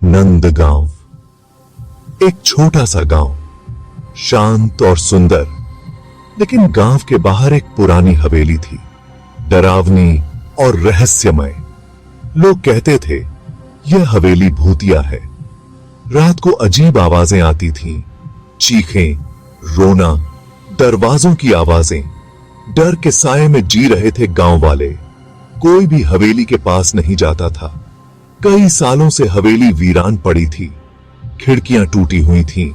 नंदगांव एक छोटा सा गांव, शांत और सुंदर। लेकिन गांव के बाहर एक पुरानी हवेली थी, डरावनी और रहस्यमय। लोग कहते थे यह हवेली भूतिया है। रात को अजीब आवाजें आती थीं, चीखें, रोना, दरवाजों की आवाजें। डर के साए में जी रहे थे गांव वाले। कोई भी हवेली के पास नहीं जाता था। कई सालों से हवेली वीरान पड़ी थी। खिड़कियां टूटी हुई थीं,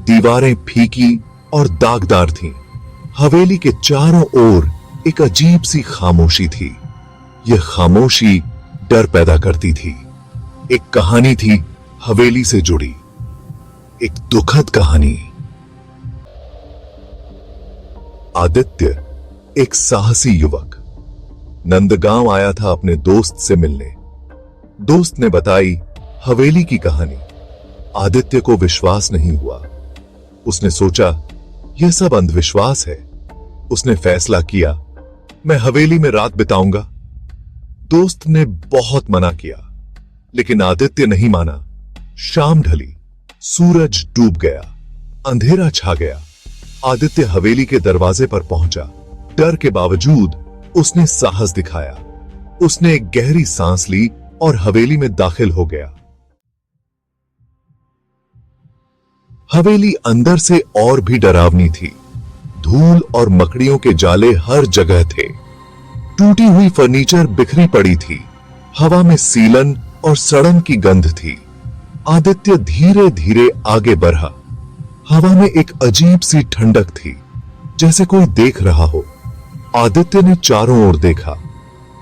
दीवारें फीकी और दागदार थीं। हवेली के चारों ओर एक अजीब सी खामोशी थी। यह खामोशी डर पैदा करती थी। एक कहानी थी हवेली से जुड़ी, एक दुखद कहानी। आदित्य एक साहसी युवक नंदगांव आया था अपने दोस्त से मिलने। दोस्त ने बताई हवेली की कहानी। आदित्य को विश्वास नहीं हुआ। उसने सोचा यह सब अंधविश्वास है। उसने फैसला किया, मैं हवेली में रात बिताऊंगा। दोस्त ने बहुत मना किया, लेकिन आदित्य नहीं माना। शाम ढली, सूरज डूब गया, अंधेरा छा गया। आदित्य हवेली के दरवाजे पर पहुंचा। डर के बावजूद उसने साहस दिखाया। उसने एक गहरी सांस ली और हवेली में दाखिल हो गया। हवेली अंदर से और भी डरावनी थी। धूल और मकड़ियों के जाले हर जगह थे। टूटी हुई फर्नीचर बिखरी पड़ी थी। हवा में सीलन और सड़न की गंध थी। आदित्य धीरे धीरे आगे बढ़ा। हवा में एक अजीब सी ठंडक थी, जैसे कोई देख रहा हो। आदित्य ने चारों ओर देखा,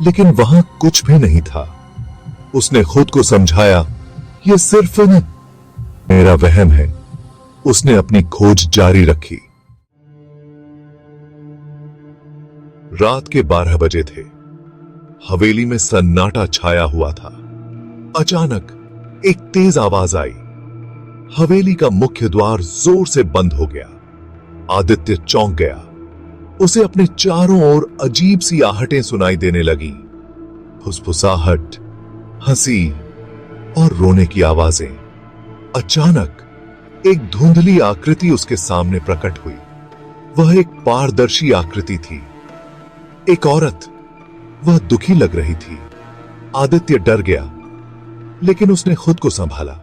लेकिन वहां कुछ भी नहीं था। उसने खुद को समझाया, यह सिर्फ मेरा वहम है। उसने अपनी खोज जारी रखी। रात के 12 बजे थे। हवेली में सन्नाटा छाया हुआ था। अचानक एक तेज आवाज आई। हवेली का मुख्य द्वार जोर से बंद हो गया। आदित्य चौंक गया। उसे अपने चारों ओर अजीब सी आहटें सुनाई देने लगी। फुसफुसाहट, हंसी और रोने की आवाजें। अचानक एक धुंधली आकृति उसके सामने प्रकट हुई। वह एक पारदर्शी आकृति थी, एक औरत। वह दुखी लग रही थी। आदित्य डर गया, लेकिन उसने खुद को संभाला।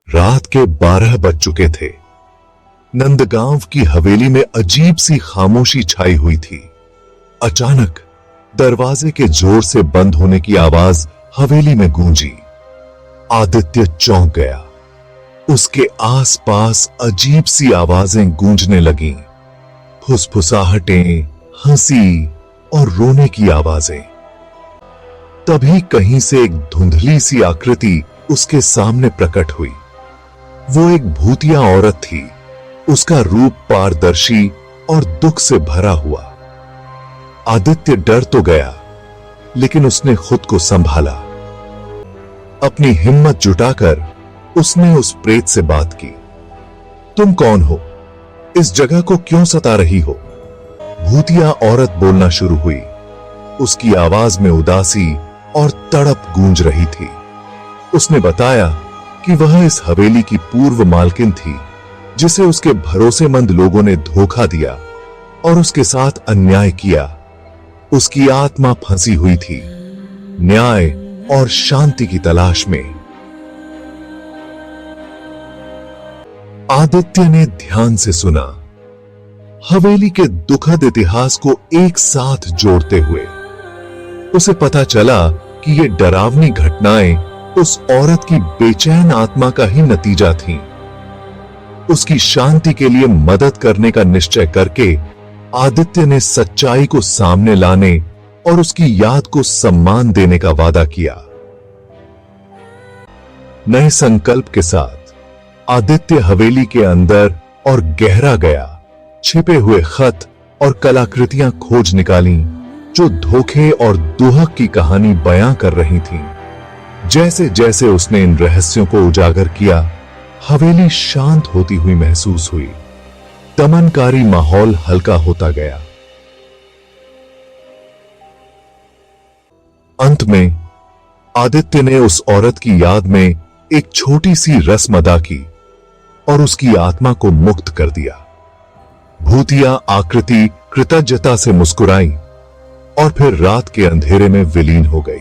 रात के 12 बज चुके थे। नंदगांव की हवेली में अजीब सी खामोशी छाई हुई थी। अचानक दरवाजे के जोर से बंद होने की आवाज हवेली में गूंजी। आदित्य चौंक गया। उसके आसपास अजीब सी आवाजें गूंजने लगीं। फुसफुसाहटें, हंसी और रोने की आवाजें। तभी कहीं से एक धुंधली सी आकृति उसके सामने प्रकट हुई। वो एक भूतिया औरत थी। उसका रूप पारदर्शी और दुख से भरा हुआ। आदित्य डर तो गया, लेकिन उसने खुद को संभाला। अपनी हिम्मत जुटाकर उसने उस प्रेत से बात की। तुम कौन हो? इस जगह को क्यों सता रही हो? भूतिया औरत बोलना शुरू हुई। उसकी आवाज में उदासी और तड़प गूंज रही थी। उसने बताया कि वह इस हवेली की पूर्व मालकिन थी, जिसे उसके भरोसेमंद लोगों ने धोखा दिया और उसके साथ अन्याय किया। उसकी आत्मा फंसी हुई थी, न्याय और शांति की तलाश में। आदित्य ने ध्यान से सुना, हवेली के दुखद इतिहास को एक साथ जोड़ते हुए। उसे पता चला कि ये डरावनी घटनाएं उस औरत की बेचैन आत्मा का ही नतीजा थीं। उसकी शांति के लिए मदद करने का निश्चय करके आदित्य ने सच्चाई को सामने लाने और उसकी याद को सम्मान देने का वादा किया। नए संकल्प के साथ आदित्य हवेली के अंदर और गहरा गया। छिपे हुए खत और कलाकृतियां खोज निकालीं, जो धोखे और दुहक की कहानी बयां कर रही थीं। जैसे जैसे उसने इन रहस्यों को उजागर किया, हवेली शांत होती हुई महसूस हुई। दमनकारी माहौल हल्का होता गया। अंत में आदित्य ने उस औरत की याद में एक छोटी सी रस्म अदा की और उसकी आत्मा को मुक्त कर दिया। भूतिया आकृति कृतज्ञता से मुस्कुराई और फिर रात के अंधेरे में विलीन हो गई।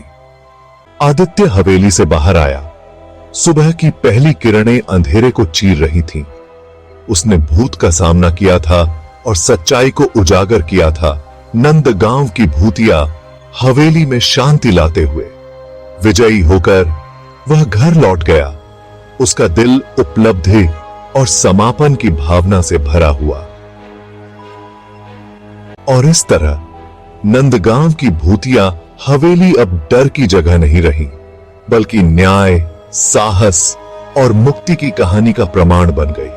आदित्य हवेली से बाहर आया। सुबह की पहली किरणें अंधेरे को चीर रही थीं। उसने भूत का सामना किया था और सच्चाई को उजागर किया था। नंदगांव की भूतिया हवेली में शांति लाते हुए विजयी होकर वह घर लौट गया। उसका दिल उपलब्धि और समापन की भावना से भरा हुआ। और इस तरह नंदगांव की भूतिया हवेली अब डर की जगह नहीं रही, बल्कि न्याय, साहस और मुक्ति की कहानी का प्रमाण बन गई।